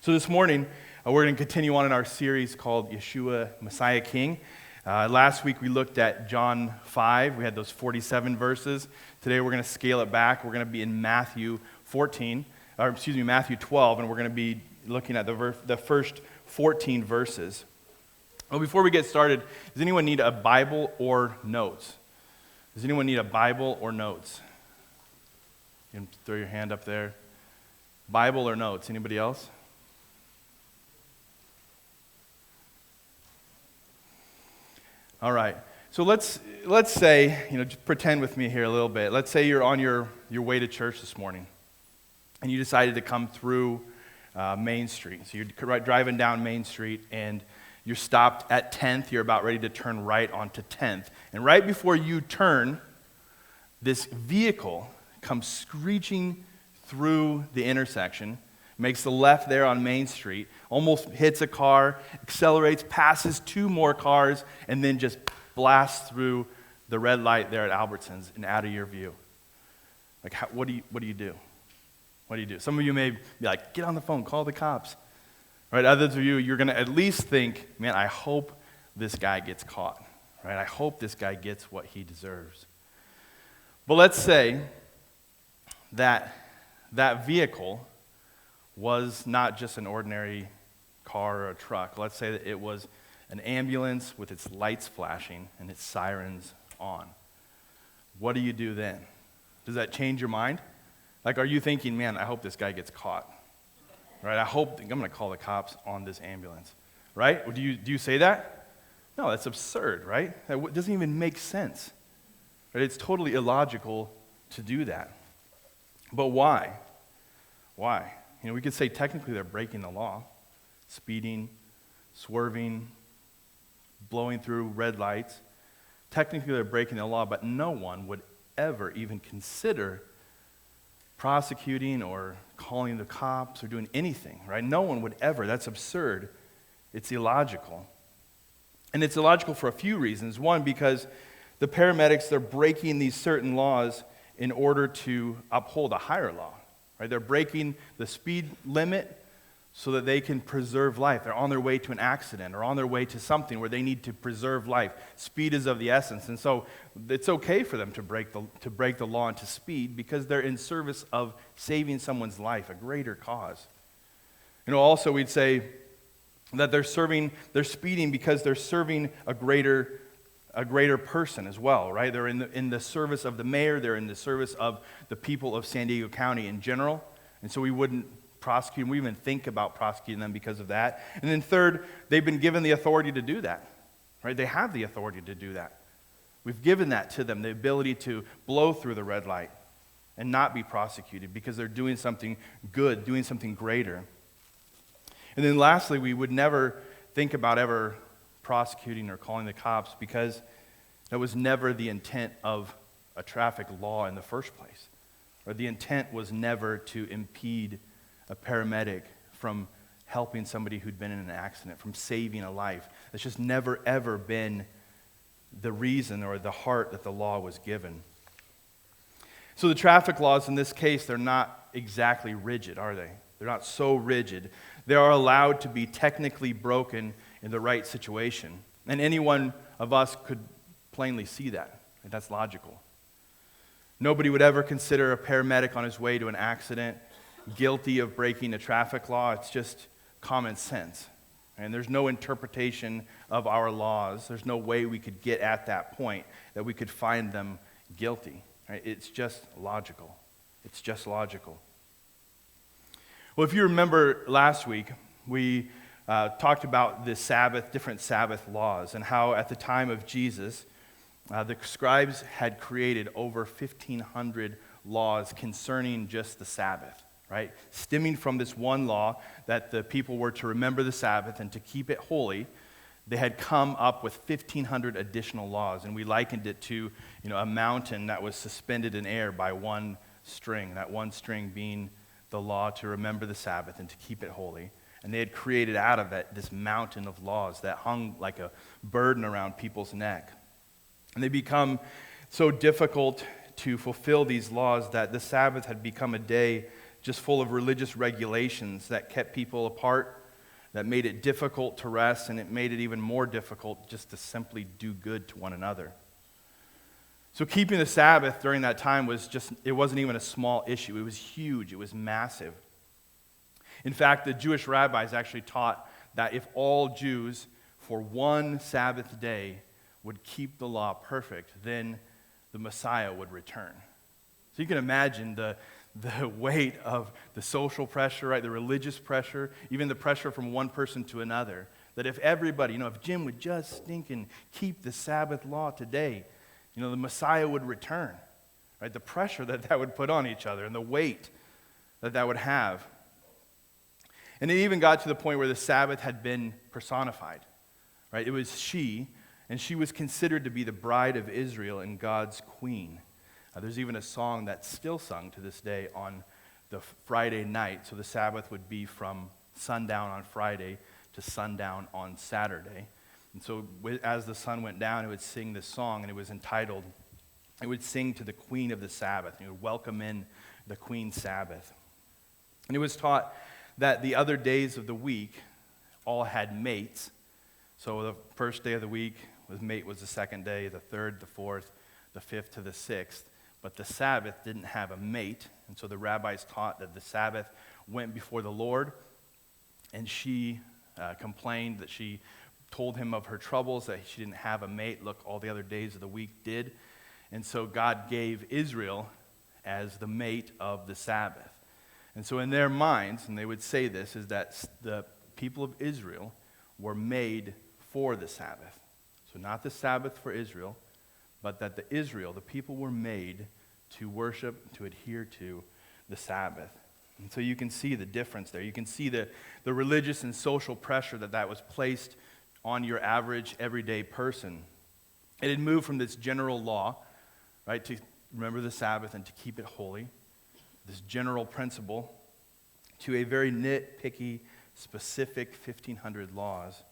So this morning, we're going to continue on in our series called Yeshua, Messiah King. Last week we looked at John 5. We had those 47 verses. Today we're going to scale it back. We're going to be in Matthew 12, and we're going to be looking at the first 14 verses. Well, before we get started, does anyone need a Bible or notes? Does anyone need a Bible or notes? You can throw your hand up there. Bible or notes? Anybody else? All right. So let's say, just pretend with me here a little bit. Let's say you're on your way to church this morning, and you decided to come through Main Street. So you're driving down Main Street, and you're stopped at 10th. You're about ready to turn right onto 10th. And right before you turn, this vehicle comes screeching through the intersection, makes the left there on Main Street, almost hits a car, accelerates, passes two more cars, and then just blasts through the red light there at Albertsons and out of your view. Like, what do you do? What do you do? Some of you may be like, get on the phone, call the cops. Right? Others of you, you're going to at least think, man, I hope this guy gets caught. Right? I hope this guy gets what he deserves. But let's say that vehicle was not just an ordinary car or a truck. Let's say that it was an ambulance with its lights flashing and its sirens on. What do you do then? Does that change your mind? Like, are you thinking, man, I hope this guy gets caught? Right? I'm going to call the cops on this ambulance. Right? Do you say that? No, that's absurd, right? That doesn't even make sense. Right? It's totally illogical to do that. But why? Why? We could say technically they're breaking the law, speeding, swerving, blowing through red lights. Technically they're breaking the law, but no one would ever even consider prosecuting or calling the cops or doing anything, right? No one would ever. That's absurd. It's illogical. And it's illogical for a few reasons. One, because the paramedics, they're breaking these certain laws in order to uphold a higher law. Right? They're breaking the speed limit so that they can preserve life. They're on their way to an accident or on their way to something where they need to preserve life. Speed is of the essence. And so it's okay for them to break the law and to speed because they're in service of saving someone's life, a greater cause. Also we'd say that they're speeding because they're serving a greater person as well, right? They're in the service of the mayor. They're in the service of the people of San Diego County in general. And so we wouldn't prosecute them. We even think about prosecuting them because of that. And then third, they've been given the authority to do that, right? They have the authority to do that. We've given that to them, the ability to blow through the red light and not be prosecuted because they're doing something good, doing something greater. And then lastly, we would never think about ever prosecuting or calling the cops because that was never the intent of a traffic law in the first place. Or the intent was never to impede a paramedic from helping somebody who'd been in an accident, from saving a life. That's just never, ever been the reason or the heart that the law was given. So the traffic laws in this case, they're not exactly rigid, are they? They're not so rigid. They are allowed to be technically broken in the right situation. And any one of us could plainly see that. That's logical. Nobody would ever consider a paramedic on his way to an accident guilty of breaking a traffic law. It's just common sense. And there's no interpretation of our laws. There's no way we could get at that point that we could find them guilty. Right? It's just logical. It's just logical. Well, if you remember last week, we talked about the Sabbath, different Sabbath laws, and how at the time of Jesus, the scribes had created over 1,500 laws concerning just the Sabbath, right? Stemming from this one law that the people were to remember the Sabbath and to keep it holy, they had come up with 1,500 additional laws, and we likened it to a mountain that was suspended in air by one string, that one string being the law to remember the Sabbath and to keep it holy. And they had created out of that this mountain of laws that hung like a burden around people's neck. And they become so difficult to fulfill these laws that the Sabbath had become a day just full of religious regulations that kept people apart, that made it difficult to rest, and it made it even more difficult just to simply do good to one another. So keeping the Sabbath during that time it wasn't even a small issue. It was huge. It was massive. In fact, the Jewish rabbis actually taught that if all Jews for one Sabbath day would keep the law perfect, then the Messiah would return. So you can imagine the weight of the social pressure, right? The religious pressure, even the pressure from one person to another. That if everybody, if Jim would just stinking keep the Sabbath law today, the Messiah would return, right? The pressure that would put on each other and the weight that would have. And it even got to the point where the Sabbath had been personified, right? It was she, and she was considered to be the bride of Israel and God's queen. There's even a song that's still sung to this day on the Friday night. So the Sabbath would be from sundown on Friday to sundown on Saturday. And so as the sun went down, it would sing this song, and it was entitled, it would sing to the queen of the Sabbath. And it would welcome in the queen Sabbath. And it was taught that the other days of the week all had mates. So the first day of the week was the second day, the third, the fourth, the fifth to the sixth. But the Sabbath didn't have a mate, and so the rabbis taught that the Sabbath went before the Lord, and she complained that she told him of her troubles, that she didn't have a mate. Look, all the other days of the week did. And so God gave Israel as the mate of the Sabbath. And so in their minds, and they would say this, is that the people of Israel were made for the Sabbath. So not the Sabbath for Israel, but that the people were made to worship, to adhere to the Sabbath. And so you can see the difference there. You can see the religious and social pressure that was placed on your average, everyday person. It had moved from this general law, right, to remember the Sabbath and to keep it holy, this general principle, to a very nitpicky, specific 1,500 laws.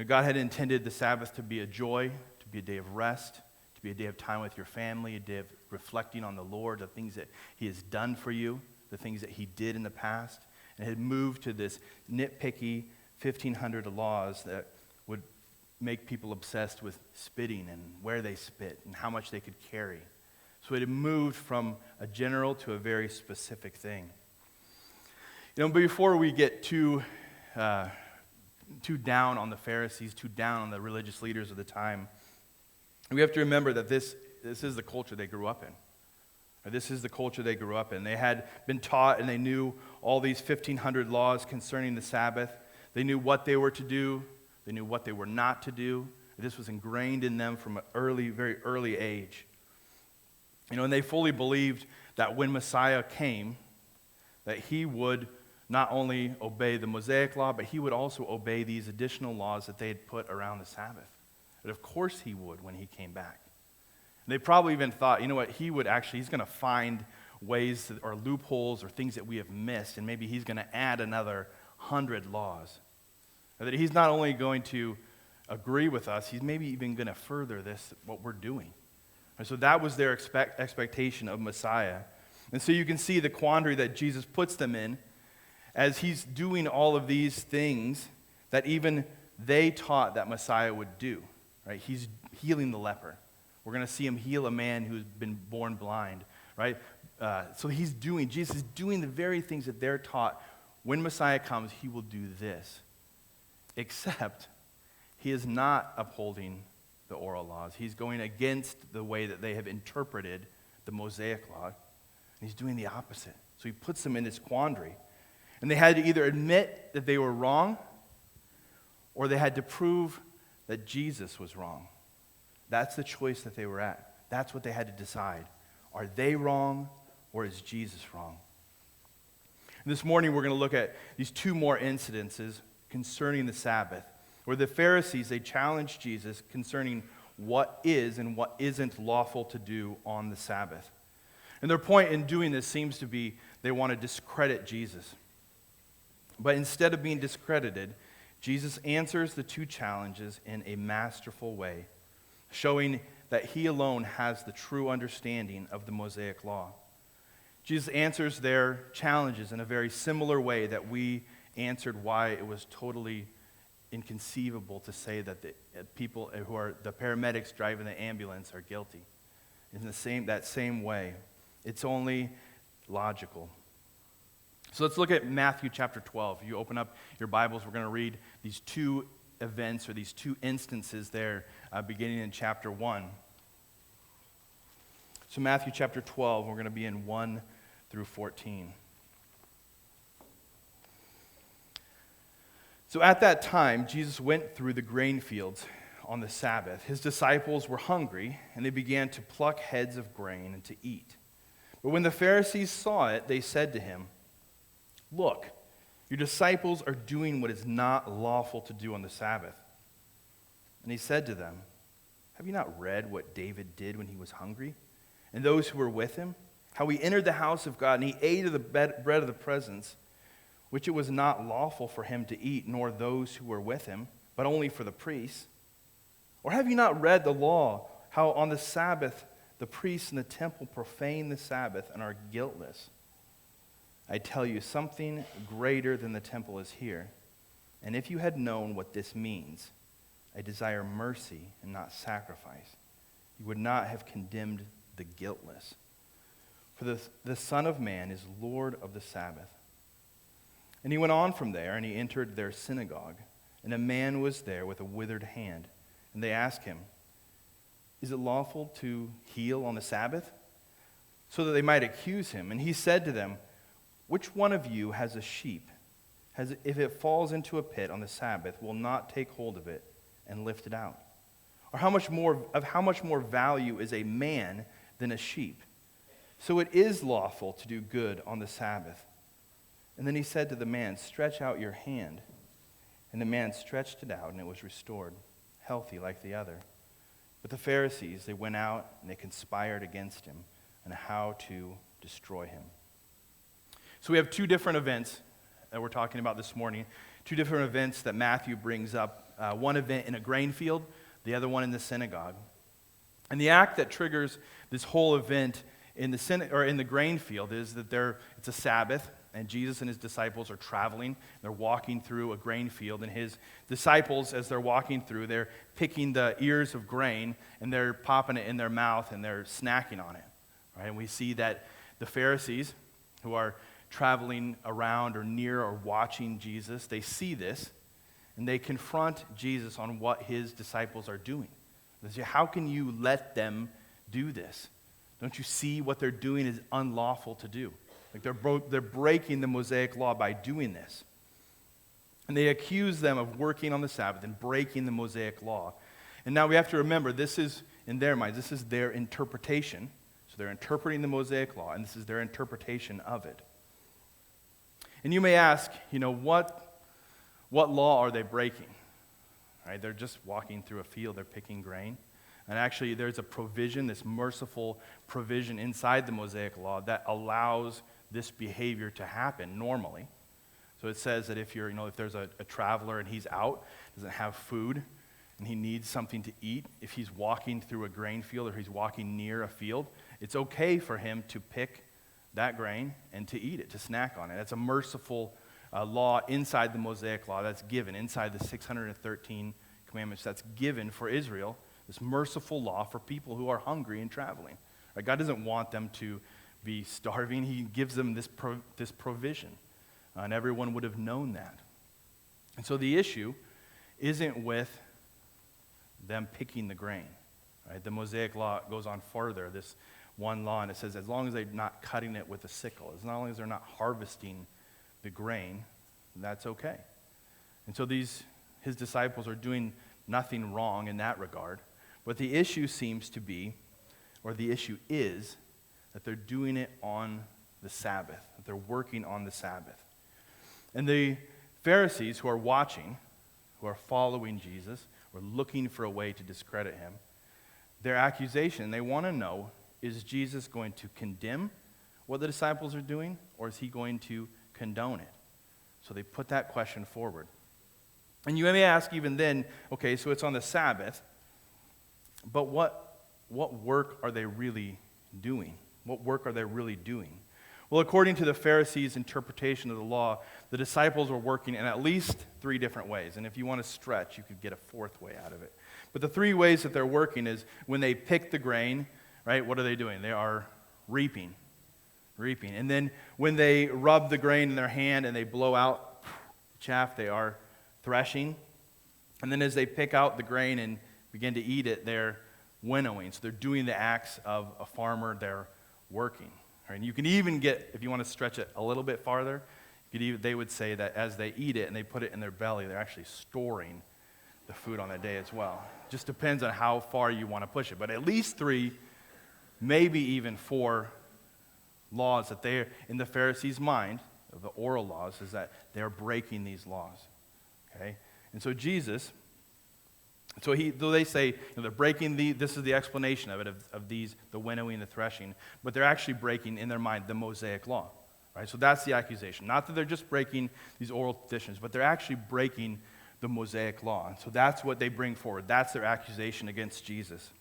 God had intended the Sabbath to be a joy, to be a day of rest, to be a day of time with your family, a day of reflecting on the Lord, the things that He has done for you, the things that He did in the past. And it had moved to this nitpicky 1,500 laws that would make people obsessed with spitting and where they spit and how much they could carry. So it had moved from a general to a very specific thing. But before we get too down on the Pharisees, too down on the religious leaders of the time, we have to remember that this is the culture they grew up in. This is the culture they grew up in. They had been taught and they knew all these 1,500 laws concerning the Sabbath. They knew what they were to do. They knew what they were not to do. This was ingrained in them from an very early age. And they fully believed that when Messiah came, that He would not only obey the Mosaic law, but He would also obey these additional laws that they had put around the Sabbath. But of course He would when He came back. And they probably even thought, He's going to find ways or loopholes or things that we have missed, and maybe He's going to add another 100 laws. Or that He's not only going to agree with us, He's maybe even going to further what we're doing. And so that was their expectation of Messiah. And so you can see the quandary that Jesus puts them in as He's doing all of these things that even they taught that Messiah would do. Right? He's healing the leper. We're going to see Him heal a man who's been born blind. Right? So Jesus is doing the very things that they're taught. When Messiah comes, He will do this. Except He is not upholding the oral laws. He's going against the way that they have interpreted the Mosaic law. And He's doing the opposite. So He puts them in this quandary. And they had to either admit that they were wrong, or they had to prove that Jesus was wrong. That's the choice that they were at. That's what they had to decide. Are they wrong, or is Jesus wrong? And this morning we're going to look at these two more incidences concerning the Sabbath, where the Pharisees, they challenged Jesus concerning what is and what isn't lawful to do on the Sabbath. And their point in doing this seems to be they want to discredit Jesus. But instead of being discredited, Jesus answers the two challenges in a masterful way, showing that He alone has the true understanding of the Mosaic law. Jesus answers their challenges in a very similar way that we answered why it was totally inconceivable to say that the people who are the paramedics driving the ambulance are guilty. In that same way, it's only logical. So let's look at Matthew chapter 12. If you open up your Bibles, we're going to read these two events or these two instances there, beginning in chapter 1. So Matthew chapter 12, we're going to be in 1 through 14. So at that time, Jesus went through the grain fields on the Sabbath. His disciples were hungry, and they began to pluck heads of grain and to eat. But when the Pharisees saw it, they said to him, "Look, your disciples are doing what is not lawful to do on the Sabbath." And he said to them, "Have you not read what David did when he was hungry, and those who were with him? How he entered the house of God, and he ate of the bread of the presence, which it was not lawful for him to eat, nor those who were with him, but only for the priests? Or have you not read the law, how on the Sabbath the priests in the temple profane the Sabbath and are guiltless? I tell you, something greater than the temple is here. And if you had known what this means, I desire mercy and not sacrifice, you would not have condemned the guiltless. For the Son of Man is Lord of the Sabbath." And he went on from there, and he entered their synagogue. And a man was there with a withered hand. And they asked him, "Is it lawful to heal on the Sabbath?" So that they might accuse him. And he said to them, "Which one of you has a sheep, if it falls into a pit on the Sabbath, will not take hold of it and lift it out? Or how much more value is a man than a sheep? So it is lawful to do good on the Sabbath." And then he said to the man, "Stretch out your hand." And the man stretched it out, and it was restored, healthy like the other. But the Pharisees, they went out, and they conspired against him on how to destroy him. So we have two different events that we're talking about this morning, two different events that Matthew brings up. One event in a grain field, the other one in the synagogue. And the act that triggers this whole event in the grain field is that it's a Sabbath, and Jesus and his disciples are traveling. They're walking through a grain field, and his disciples, as they're walking through, they're picking the ears of grain, and they're popping it in their mouth, and they're snacking on it. Right? And we see that the Pharisees, who are traveling around or near or watching Jesus, they see this, and they confront Jesus on what his disciples are doing. They say, "How can you let them do this? Don't you see what they're doing is unlawful to do? Like they're breaking the Mosaic law by doing this." And they accuse them of working on the Sabbath and breaking the Mosaic law. And now we have to remember, this is, in their minds, this is their interpretation. So they're interpreting the Mosaic law, and this is their interpretation of it. And you may ask, what law are they breaking? Right? They're just walking through a field, they're picking grain. And actually, there's a provision, this merciful provision inside the Mosaic law that allows this behavior to happen normally. So it says that if there's a traveler and he's out, doesn't have food, and he needs something to eat, if he's walking through a grain field or he's walking near a field, it's okay for him to pick that grain and to eat it, to snack on it. That's a merciful law inside the Mosaic law that's given, inside the 613 commandments that's given for Israel. This merciful law for people who are hungry and traveling. Right? God doesn't want them to be starving. He gives them this provision. And everyone would have known that. And so the issue isn't with them picking the grain. Right? The Mosaic law goes on further, this one law, and it says as long as they're not cutting it with a sickle, as long as they're not harvesting the grain, that's okay. And so his disciples are doing nothing wrong in that regard. But the issue seems to be, or the issue is, that they're doing it on the Sabbath, that they're working on the Sabbath. And the Pharisees who are watching, who are following Jesus, or looking for a way to discredit him, their accusation, they want to know, is Jesus going to condemn what the disciples are doing, or is he going to condone it? So they put that question forward. And you may ask even then, okay, so it's on the Sabbath, but what work are they really doing? What work are they really doing? Well, according to the Pharisees' interpretation of the law, the disciples were working in at least 3 different ways. And if you want to stretch, you could get a 4th way out of it. But the 3 ways that they're working is when they pick the grain, right, what are they doing? They are reaping. And then when they rub the grain in their hand and they blow out chaff, they are threshing. And then as they pick out the grain and begin to eat it, they're winnowing. So they're doing the acts of a farmer. They're working. And you can even get, if you want to stretch it a little bit farther, they would say that as they eat it and they put it in their belly, they're actually storing the food on that day as well. Just depends on how far you want to push it. But at least 3, maybe even 4 laws that they're, in the Pharisees' mind, the oral laws, is that they're breaking these laws. Okay? And so Jesus, though they say they're breaking this is the explanation of it, of these, the winnowing, the threshing, but they're actually breaking in their mind the Mosaic law. Right? So that's the accusation. Not that they're just breaking these oral traditions, but they're actually breaking the Mosaic law. And so that's what they bring forward. That's their accusation against Jesus.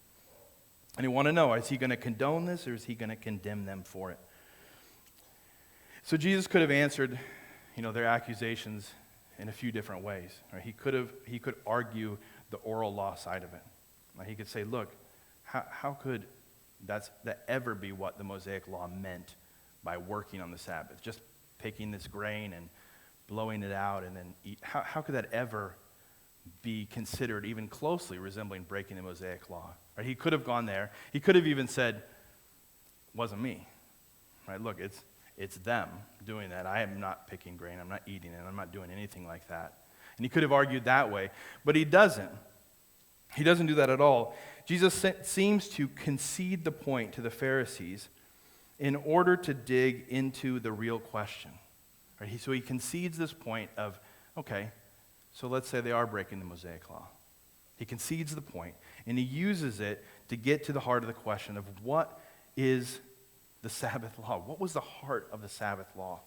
And they want to know, is he going to condone this or is he going to condemn them for it? So Jesus could have answered, their accusations in a few different ways. Right? He could argue the oral law side of it. Right? He could say, look, how could that ever be what the Mosaic law meant by working on the Sabbath? Just picking this grain and blowing it out and then eat. How could that ever be considered even closely resembling breaking the Mosaic law? Right? He could have gone there. He could have even said, it wasn't me. Right? Look, it's them doing that. I am not picking grain. I'm not eating it. I'm not doing anything like that. And he could have argued that way, but he doesn't. He doesn't do that at all. Jesus seems to concede the point to the Pharisees in order to dig into the real question. Right? So he concedes this point of, okay, so let's say they are breaking the Mosaic law. He concedes the point, and he uses it to get to the heart of the question of what is the Sabbath law? What was the heart of the Sabbath law?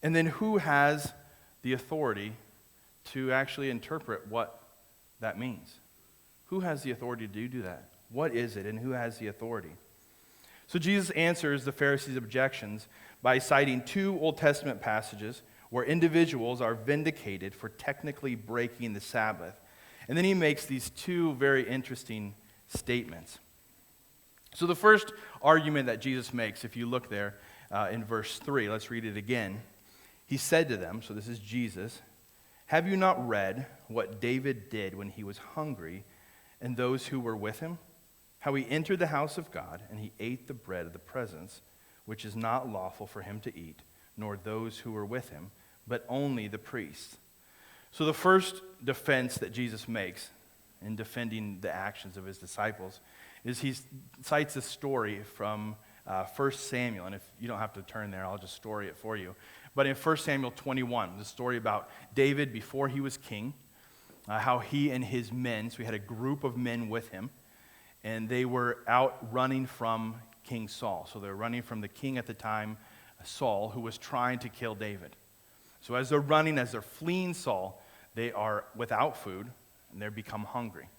And then who has the authority to actually interpret what that means? Who has the authority to do that? What is it, and who has the authority? So Jesus answers the Pharisees' objections by citing 2 Old Testament passages where individuals are vindicated for technically breaking the Sabbath. And then he makes these 2 very interesting statements. So the first argument that Jesus makes, if you look there in verse 3, let's read it again. He said to them, so this is Jesus, "Have you not read what David did when he was hungry and those who were with him? How he entered the house of God and he ate the bread of the presence, which is not lawful for him to eat, nor those who were with him, but only the priests." So the first defense that Jesus makes in defending the actions of his disciples is he cites a story from 1 Samuel. And if you don't have to turn there, I'll just story it for you. But in 1 Samuel 21, the story about David before he was king, how he and his men, so he had a group of men with him, and they were out running from King Saul. So they're running from the king at the time, Saul, who was trying to kill David. So as they're running, as they're fleeing Saul, they are without food, and they become hungry.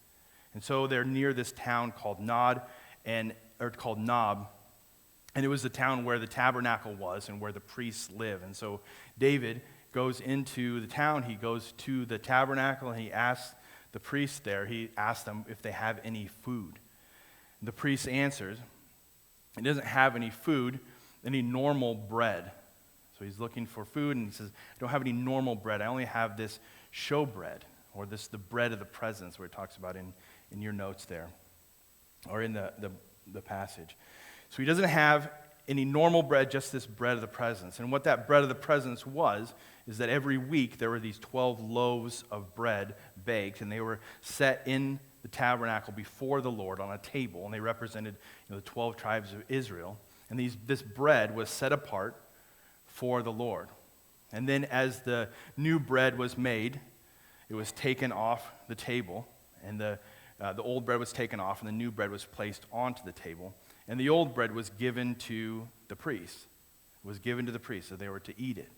And so they're near this town called Nob, and it was the town where the tabernacle was and where the priests live. And so David goes into the town, he goes to the tabernacle, and he asks the priests there, he asks them if they have any food. The priest answers, he doesn't have any food, any normal bread. So he's looking for food, and he says, I don't have any normal bread, I only have this showbread, or the bread of the presence, where it talks about in your notes there, or in the passage. So he doesn't have any normal bread, just this bread of the presence. And what that bread of the presence was, is that every week there were these 12 loaves of bread baked, and they were set in the tabernacle before the Lord on a table, and they represented the 12 tribes of Israel. And this bread was set apart for the Lord. And then as the new bread was made, it was taken off the table, and the old bread was taken off, and the new bread was placed onto the table. And the old bread was given to the priests. It was given to the priests, so they were to eat it.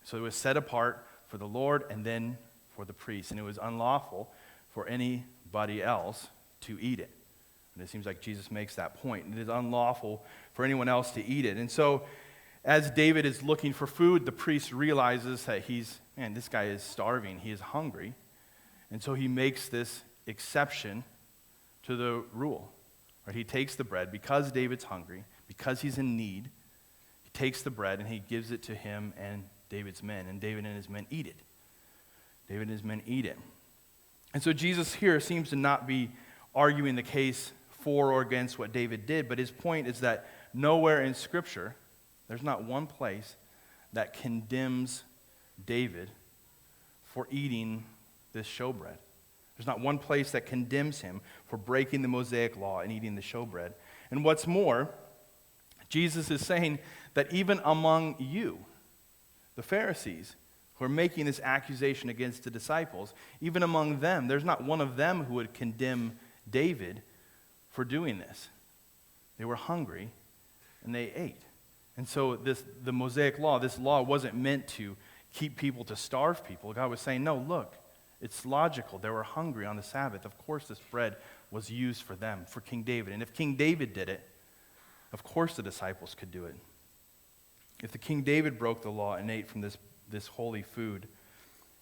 So it was set apart for the Lord and then for the priests. And it was unlawful for anybody else to eat it. And it seems like Jesus makes that point. It is unlawful for anyone else to eat it. And so as David is looking for food, the priest realizes that this guy is starving. He is hungry. And so he makes this exception to the rule. Right? He takes the bread because David's hungry, because he's in need. He takes the bread and he gives it to him and David's men. And David and his men eat it. David and his men eat it. And so Jesus here seems to not be arguing the case for or against what David did, but his point is that nowhere in Scripture, there's not one place that condemns David for eating this showbread. There's not one place that condemns him for breaking the Mosaic law and eating the showbread. And what's more, Jesus is saying that even among you, the Pharisees, who are making this accusation against the disciples, even among them, there's not one of them who would condemn David for doing this. They were hungry and they ate. And so the Mosaic law, this law wasn't meant to keep people, to starve people. God was saying, no, look, it's logical. They were hungry on the Sabbath. Of course this bread was used for them, for King David. And if King David did it, of course the disciples could do it. If the King David broke the law and ate from this holy food,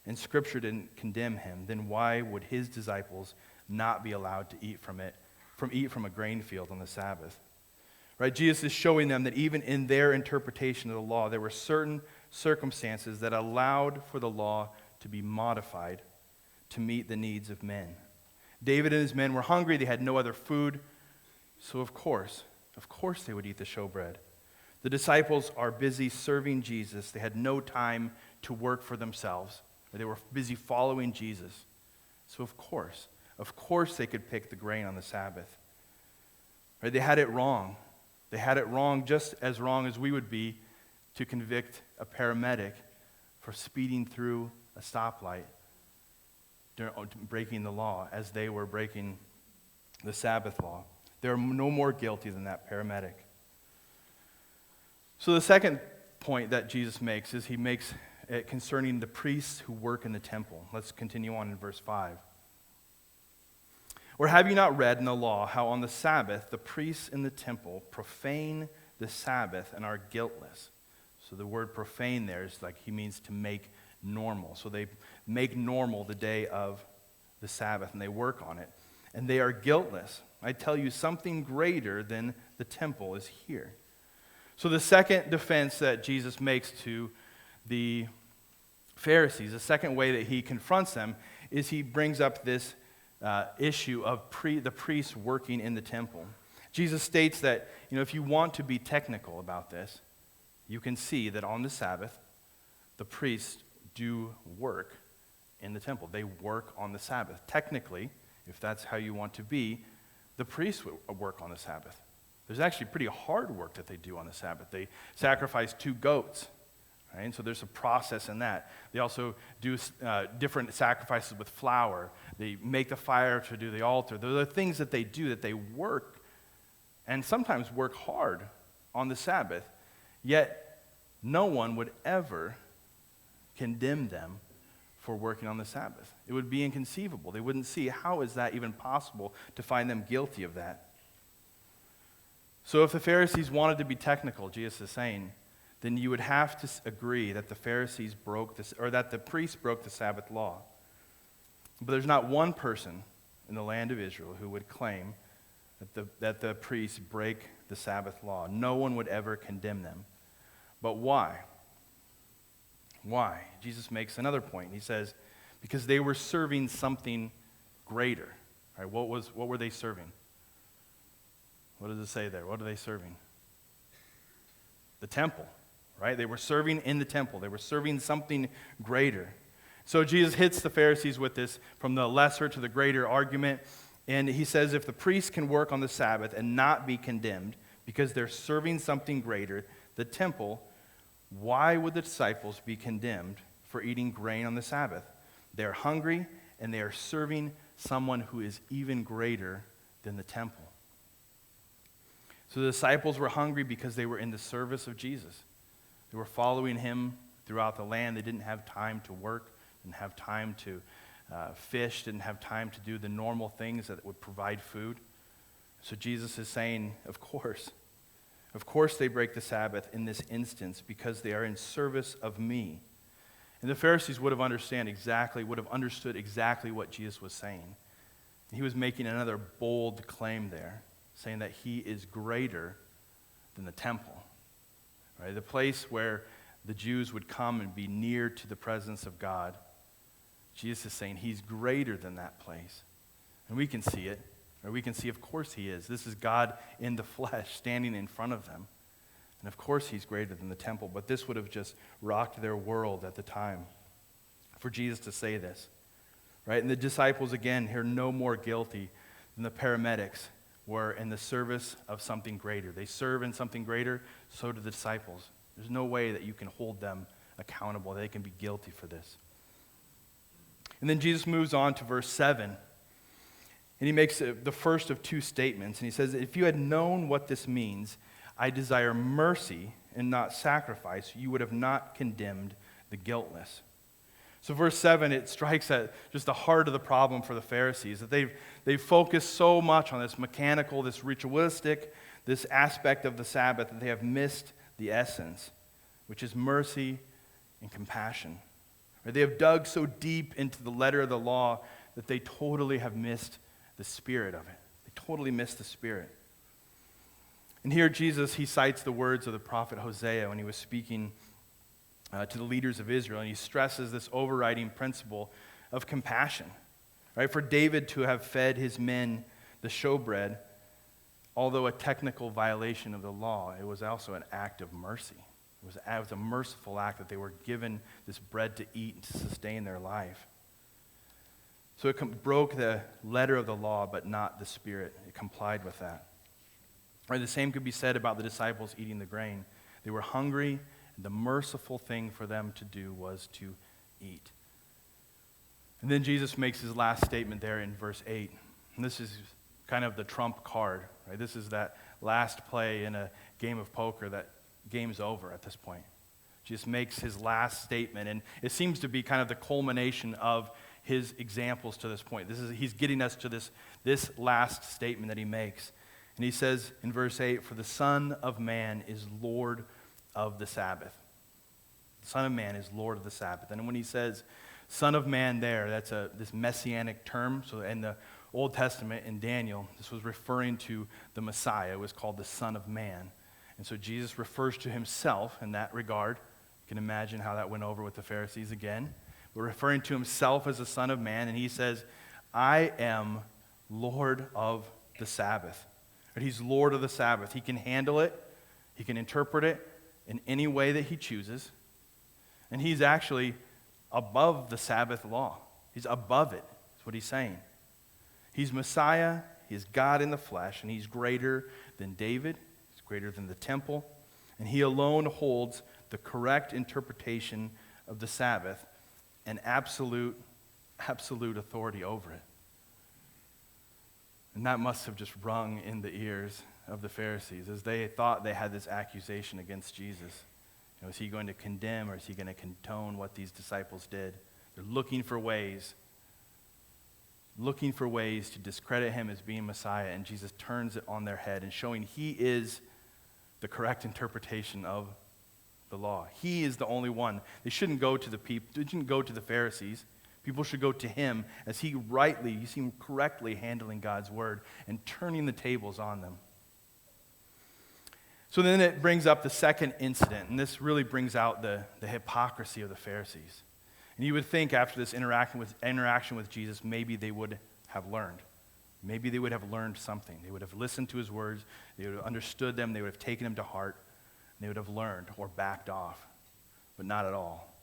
and Scripture didn't condemn him, then why would his disciples not be allowed to eat from a grain field on the Sabbath? Right? Jesus is showing them that even in their interpretation of the law, there were certain circumstances that allowed for the law to be modified to meet the needs of men. David and his men were hungry. They had no other food. So of course they would eat the showbread. The disciples are busy serving Jesus. They had no time to work for themselves. They were busy following Jesus. So of course they could pick the grain on the Sabbath. Right? They had it wrong. They had it wrong, just as wrong as we would be to convict a paramedic for speeding through a stoplight, breaking the law as they were breaking the Sabbath law. They're no more guilty than that paramedic. So the second point that Jesus makes is he makes it concerning the priests who work in the temple. Let's continue on in verse 5. Or have you not read in the law how on the Sabbath the priests in the temple profane the Sabbath and are guiltless? So the word profane there is like he means to make normal. So they make normal the day of the Sabbath and they work on it. And they are guiltless. I tell you, something greater than the temple is here. So the second defense that Jesus makes to the Pharisees, the second way that he confronts them, is he brings up this issue of the priests working in the temple. Jesus states that, if you want to be technical about this, you can see that on the Sabbath, the priests do work in the temple. They work on the Sabbath. Technically, if that's how you want to be, the priests work on the Sabbath. There's actually pretty hard work that they do on the Sabbath. They sacrifice 2 goats. Right? And so there's a process in that. They also do different sacrifices with flour. They make the fire to do the altar. Those are things that they do, that they work, and sometimes work hard on the Sabbath. Yet no one would ever condemn them for working on the Sabbath. It would be inconceivable. They wouldn't see how is that even possible to find them guilty of that. So if the Pharisees wanted to be technical, Jesus is saying, then you would have to agree that the Pharisees broke this, or that the priests broke the Sabbath law. But there's not one person in the land of Israel who would claim that the priests break the Sabbath law. No one would ever condemn them. But why? Why? Jesus makes another point. He says, because they were serving something greater. Right? What were they serving? What does it say there? What are they serving? The temple, right? They were serving in the temple. They were serving something greater. So Jesus hits the Pharisees with this from the lesser to the greater argument. And he says if the priests can work on the Sabbath and not be condemned because they're serving something greater, the temple, why would the disciples be condemned for eating grain on the Sabbath? They're hungry and they are serving someone who is even greater than the temple. So the disciples were hungry because they were in the service of Jesus. They were following him throughout the land. They didn't have time to work, didn't have time to fish, didn't have time to do the normal things that would provide food. So Jesus is saying, of course Of course they break the Sabbath in this instance because they are in service of me. And the Pharisees would have understood exactly what Jesus was saying. He was making another bold claim there, saying that he is greater than the temple. Right? The place where the Jews would come and be near to the presence of God. Jesus is saying he's greater than that place. And we can see it. Or we can see, of course he is. This is God in the flesh standing in front of them. And of course he's greater than the temple. But this would have just rocked their world at the time for Jesus to say this. Right? And the disciples, again, are no more guilty than the paramedics were in the service of something greater. They serve in something greater, so do the disciples. There's no way that you can hold them accountable. They can be guilty for this. And then Jesus moves on to verse 7. And he makes the first of two statements. And he says, if you had known what this means, I desire mercy and not sacrifice, you would have not condemned the guiltless. So verse 7, it strikes at just the heart of the problem for the Pharisees, that they've focused so much on this mechanical, this ritualistic, this aspect of the Sabbath, that they have missed the essence, which is mercy and compassion. Or they have dug so deep into the letter of the law that they totally have missed the spirit of it. They totally missed the spirit. And here Jesus, he cites the words of the prophet Hosea when he was speaking to the leaders of Israel, and he stresses this overriding principle of compassion. Right? For David to have fed his men the showbread, although a technical violation of the law, it was also an act of mercy. It was a merciful act that they were given this bread to eat and to sustain their life. So it broke the letter of the law, but not the spirit. It complied with that. Right? The same could be said about the disciples eating the grain. They were hungry, and the merciful thing for them to do was to eat. And then Jesus makes his last statement there in verse 8. And this is kind of the trump card. Right? This is that last play in a game of poker that game's over at this point. Jesus makes his last statement, and it seems to be kind of the culmination of his examples to this point. He's getting us to this last statement that he makes. And he says in verse 8, for the Son of Man is Lord of the Sabbath. The Son of Man is Lord of the Sabbath. And when he says Son of Man there, that's this messianic term. So in the Old Testament, in Daniel, this was referring to the Messiah. It was called the Son of Man. And so Jesus refers to himself in that regard. You can imagine how that went over with the Pharisees again. But referring to himself as the Son of Man, and he says, I am Lord of the Sabbath. But he's Lord of the Sabbath. He can handle it. He can interpret it in any way that he chooses. And he's actually above the Sabbath law. He's above it. That's what he's saying. He's Messiah. He's God in the flesh. And he's greater than David. He's greater than the temple. And he alone holds the correct interpretation of the Sabbath and absolute authority over it. And that must have just rung in the ears of the Pharisees as they thought they had this accusation against Jesus. Is he going to condemn, or is he going to condone what these disciples did? They're looking for ways to discredit him as being Messiah, and Jesus turns it on their head and showing he is the correct interpretation of the law. He is the only one. They shouldn't go to the people. They shouldn't go to the Pharisees. People should go to him as he seemed correctly handling God's word and turning the tables on them. So then it brings up the second incident, and this really brings out the hypocrisy of the Pharisees. And you would think after this interaction with Jesus, maybe they would have learned. Maybe they would have learned something. They would have listened to his words. They would have understood them. They would have taken them to heart. They would have learned or backed off, but not at all.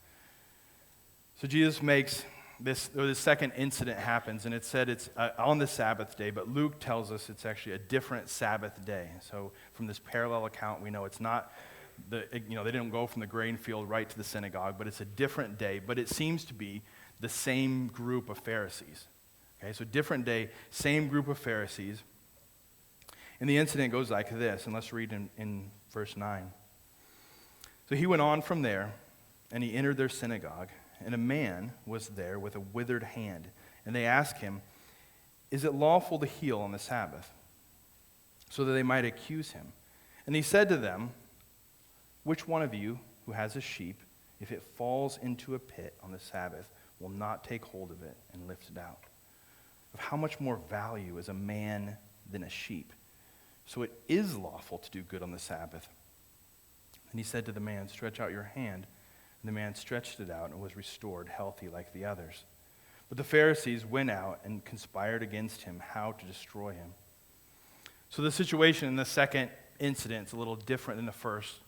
So Jesus makes this second incident happens, and it said it's on the Sabbath day, but Luke tells us it's actually a different Sabbath day. So from this parallel account, we know it's not they didn't go from the grain field right to the synagogue, but it's a different day, but it seems to be the same group of Pharisees. Okay, so different day, same group of Pharisees. And the incident goes like this, and let's read in verse 9. So he went on from there, and he entered their synagogue, and a man was there with a withered hand. And they asked him, is it lawful to heal on the Sabbath? So that they might accuse him. And he said to them, which one of you who has a sheep, if it falls into a pit on the Sabbath, will not take hold of it and lift it out? Of how much more value is a man than a sheep? So it is lawful to do good on the Sabbath. And he said to the man, stretch out your hand. And the man stretched it out and was restored, healthy like the others. But the Pharisees went out and conspired against him how to destroy him. So the situation in the second incident is a little different than the first,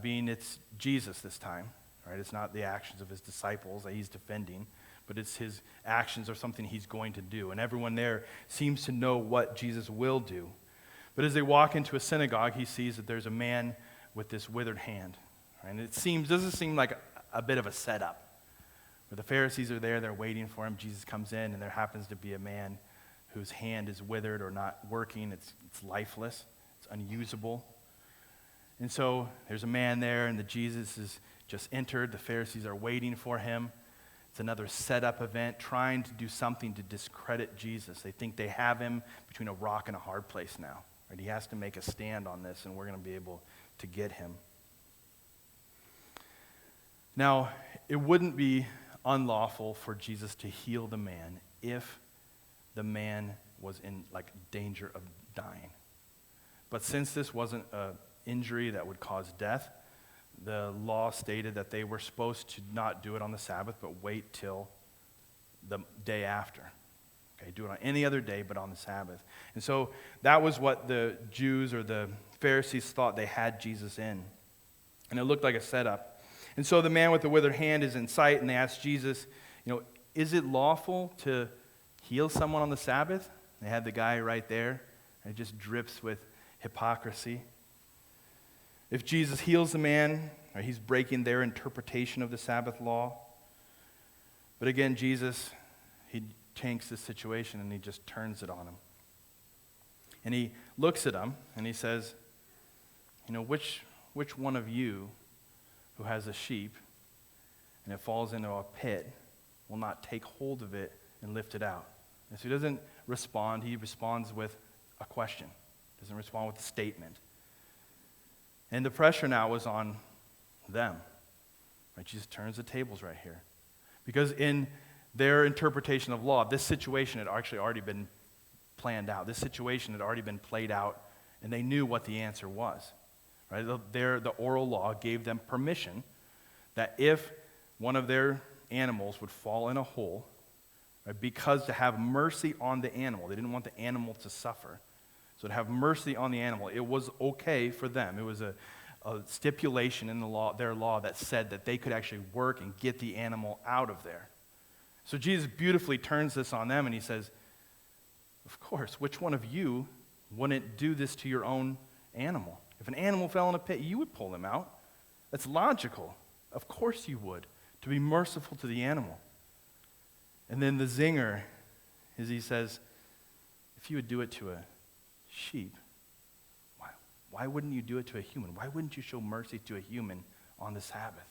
being it's Jesus this time. Right? It's not the actions of his disciples that he's defending, but it's his actions or something he's going to do. And everyone there seems to know what Jesus will do. But as they walk into a synagogue, he sees that there's a man with this withered hand. Right? And it doesn't seem like a bit of a setup. Where the Pharisees are there, they're waiting for him. Jesus comes in, and there happens to be a man whose hand is withered or not working. It's lifeless. It's unusable. And so there's a man there, and Jesus has just entered. The Pharisees are waiting for him. It's another setup event, trying to do something to discredit Jesus. They think they have him between a rock and a hard place now. Right? He has to make a stand on this, and we're going to be able to get him. Now, it wouldn't be unlawful for Jesus to heal the man if the man was in danger of dying. But since this wasn't an injury that would cause death, the law stated that they were supposed to not do it on the Sabbath, but wait till the day after. Okay, do it on any other day, but on the Sabbath. And so that was what the Jews or the Pharisees thought they had Jesus in. And it looked like a setup. And so the man with the withered hand is in sight, and they ask Jesus, is it lawful to heal someone on the Sabbath? They had the guy right there, and it just drips with hypocrisy. If Jesus heals the man, he's breaking their interpretation of the Sabbath law. But again, Jesus, he takes this situation and he just turns it on him. And he looks at him and he says, which one of you who has a sheep and it falls into a pit will not take hold of it and lift it out? And so he doesn't respond. He responds with a question. Doesn't respond with a statement. And the pressure now was on them. Right? Jesus turns the tables right here. Because in their interpretation of law, this situation had actually already been planned out. This situation had already been played out, and they knew what the answer was. Right? The oral law gave them permission that if one of their animals would fall in a hole, right, because to have mercy on the animal, they didn't want the animal to suffer. So to have mercy on the animal, it was okay for them. It was a stipulation in their law that said that they could actually work and get the animal out of there. So Jesus beautifully turns this on them and he says, of course, which one of you wouldn't do this to your own animal? If an animal fell in a pit, you would pull them out. That's logical. Of course you would, to be merciful to the animal. And then the zinger is he says, if you would do it to a sheep, why wouldn't you do it to a human? Why wouldn't you show mercy to a human on the Sabbath?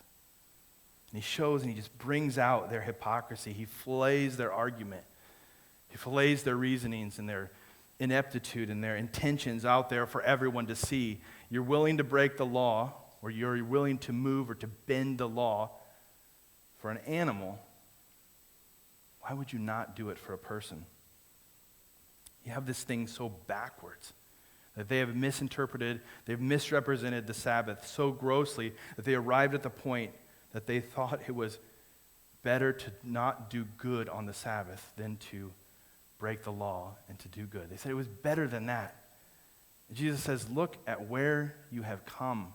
And he shows and he just brings out their hypocrisy. He fillets their argument. He fillets their reasonings and their ineptitude and their intentions out there for everyone to see. You're willing to break the law, or you're willing to move or to bend the law for an animal. Why would you not do it for a person? You have this thing so backwards that they have misinterpreted, they've misrepresented the Sabbath so grossly that they arrived at the point that they thought it was better to not do good on the Sabbath than to break the law and to do good. They said it was better than that. And Jesus says, look at where you have come.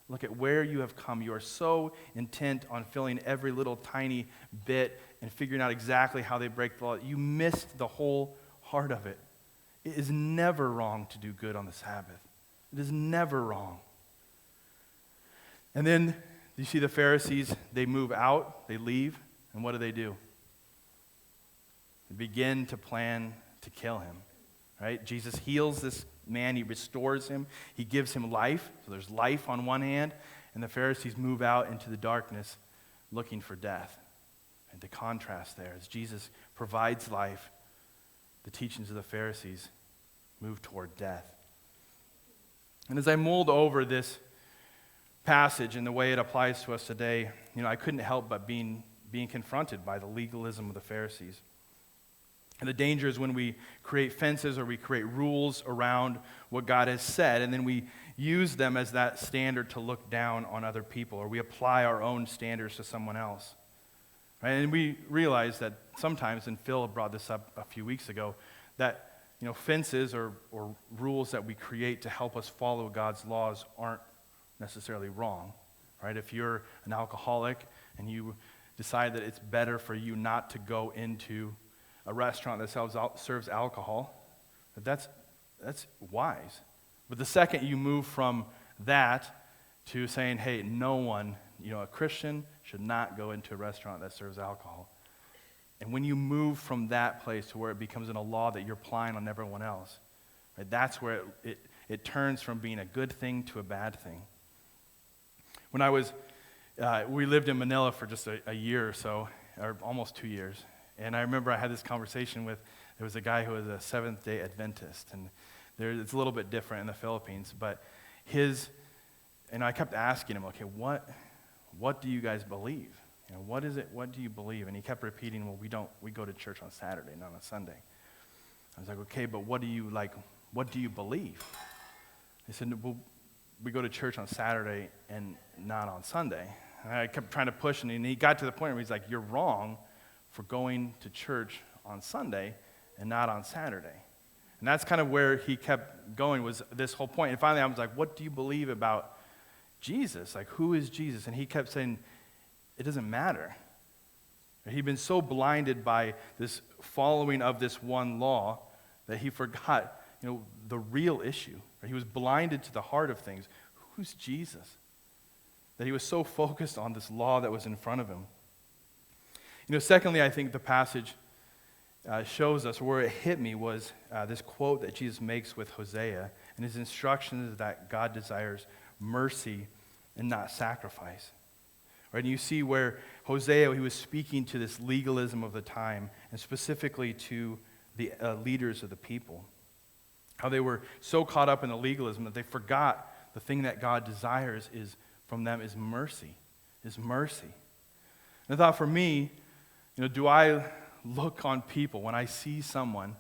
Look at where you have come. You are so intent on filling every little tiny bit and figuring out exactly how they break the law. You missed the whole heart of it. It is never wrong to do good on the Sabbath. It is never wrong. And then you see the Pharisees, they move out, they leave, and what do? They begin to plan to kill him. Right? Jesus heals this man, he restores him, he gives him life. So there's life on one hand, and the Pharisees move out into the darkness looking for death. And the contrast there, as Jesus provides life, the teachings of the Pharisees move toward death. And as I mulled over this passage and the way it applies to us today, I couldn't help but being confronted by the legalism of the Pharisees. And the danger is when we create fences or we create rules around what God has said, and then we use them as that standard to look down on other people, or we apply our own standards to someone else. Right? And we realize that sometimes, and Phil brought this up a few weeks ago, that fences or rules that we create to help us follow God's laws aren't necessarily wrong. Right? If you're an alcoholic and you decide that it's better for you not to go into a restaurant that serves alcohol, that's wise. But the second you move from that to saying, hey, no one, a Christian should not go into a restaurant that serves alcohol. And when you move from that place to where it becomes a law that you're applying on everyone else, right, that's where it turns from being a good thing to a bad thing. When we lived in Manila for just a year or so, or almost 2 years. And I remember I had this conversation there was a guy who was a Seventh-day Adventist, and it's a little bit different in the Philippines, but I kept asking him, okay, what do you guys believe? What is it, what do you believe? And he kept repeating, well, we go to church on Saturday, not on Sunday. I was like, okay, but what do you believe? He said, well, we go to church on Saturday and not on Sunday. And I kept trying to push, and he got to the point where he's like, you're wrong for going to church on Sunday and not on Saturday. And that's kind of where he kept going, was this whole point. And finally I was like, what do you believe about Jesus? Like, who is Jesus? And he kept saying, it doesn't matter. He'd been so blinded by this following of this one law that he forgot, the real issue. He was blinded to the heart of things. Who's Jesus? That he was so focused on this law that was in front of him. Secondly, I think the passage shows us, where it hit me was this quote that Jesus makes with Hosea, and his instruction is that God desires mercy and not sacrifice. Right? And you see where Hosea, he was speaking to this legalism of the time, and specifically to the leaders of the people. How they were so caught up in the legalism that they forgot the thing that God desires from them is mercy. And I thought, for me, do I look on people, when I see someone,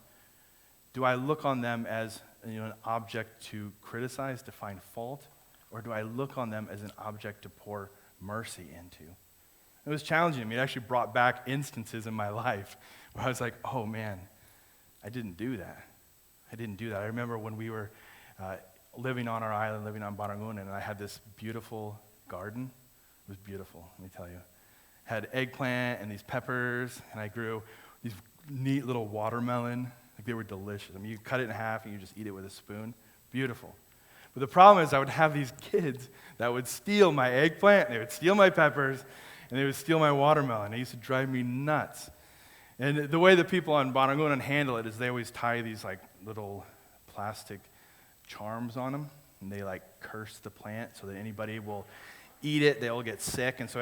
do I look on them as an object to criticize, to find fault, or do I look on them as an object to pour mercy into? It was challenging me. It actually brought back instances in my life where I was like, oh man, I didn't do that. I remember when we were living on our island, living on Barangunan, and I had this beautiful garden. It was beautiful, let me tell you. Had eggplant and these peppers, and I grew these neat little watermelon. Like, they were delicious. I mean, you cut it in half and you just eat it with a spoon. Beautiful. But the problem is I would have these kids that would steal my eggplant, they would steal my peppers, and they would steal my watermelon. It used to drive me nuts. And the way the people on Barangunan handle it is they always tie these like little plastic charms on them, and they like curse the plant so that anybody will eat it, they'll get sick, and so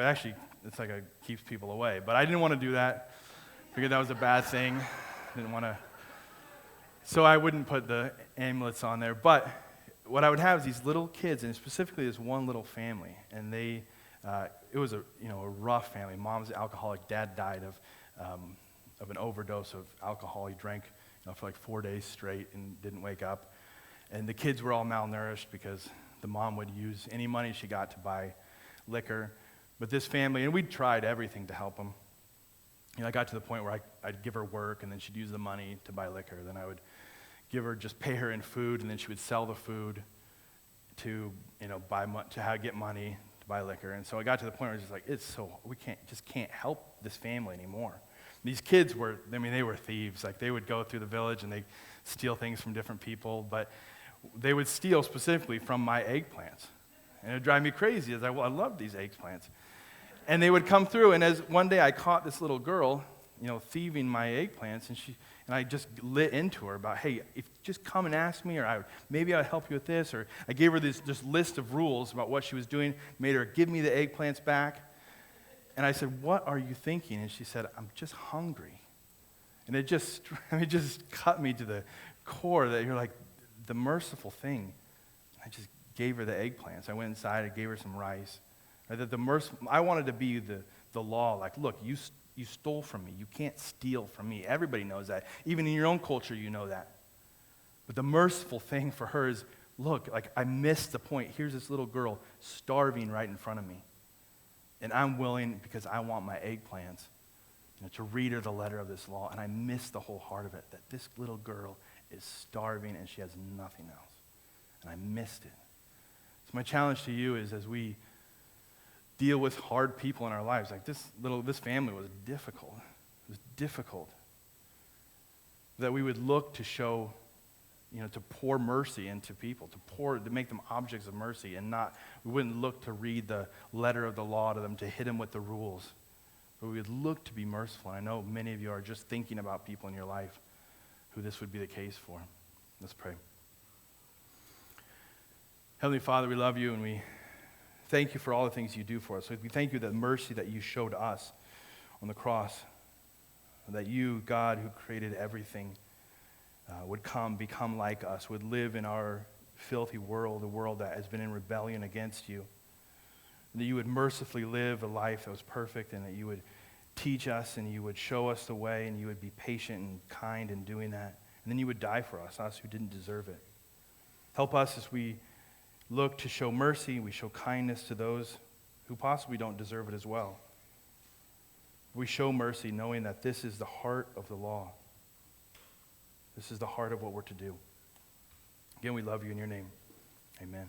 it's like it keeps people away. But I didn't want to do that. Figured that was a bad thing. So I wouldn't put the amulets on there. But what I would have is these little kids, and specifically this one little family, and it was a rough family. Mom's alcoholic, dad died of an overdose of alcohol. He drank for like 4 days straight and didn't wake up. And the kids were all malnourished because the mom would use any money she got to buy liquor. But this family, and we'd tried everything to help them. I got to the point where I'd give her work, and then she'd use the money to buy liquor. Then I would pay her in food, and then she would sell the food to get money to buy liquor. And so I got to the point where it's just like, we can't help this family anymore. These kids they were thieves. Like, they would go through the village and they steal things from different people, but they would steal specifically from my eggplants. And it would drive me crazy. I love these eggplants. And they would come through, and as one day I caught this little girl, thieving my eggplants, and I just lit into her about, hey, if just come and ask me, or maybe I'll help you with this, or I gave her this list of rules about what she was doing, made her give me the eggplants back. And I said, what are you thinking? And she said, I'm just hungry. And it just cut me to the core that you're like, the merciful thing. I just gave her the eggplants. I went inside, I gave her some rice. I wanted to be the law, like, look, you stole from me. You can't steal from me. Everybody knows that. Even in your own culture, you know that. But the merciful thing for her is, look, like, I missed the point. Here's this little girl starving right in front of me. And I'm willing, because I want my eggplants, to read her the letter of this law. And I missed the whole heart of it, that this little girl is starving and she has nothing else. And I missed it. So my challenge to you is, as we deal with hard people in our lives, like this family was difficult. It was difficult. That we would look to show, to pour mercy into people, to make them objects of mercy, and we wouldn't look to read the letter of the law to them, to hit them with the rules. But we would look to be merciful. And I know many of you are just thinking about people in your life who this would be the case for. Let's pray. Heavenly Father, we love you and we thank you for all the things you do for us. We thank you that mercy that you showed us on the cross, that you, God, who created everything, would become like us, would live in our filthy world, a world that has been in rebellion against you. And that you would mercifully live a life that was perfect, and that you would teach us and you would show us the way, and you would be patient and kind in doing that. And then you would die for us who didn't deserve it. Help us as we look to show mercy, we show kindness to those who possibly don't deserve it as well. We show mercy knowing that this is the heart of the law. This is the heart of what we're to do. Again, we love you in your name. Amen.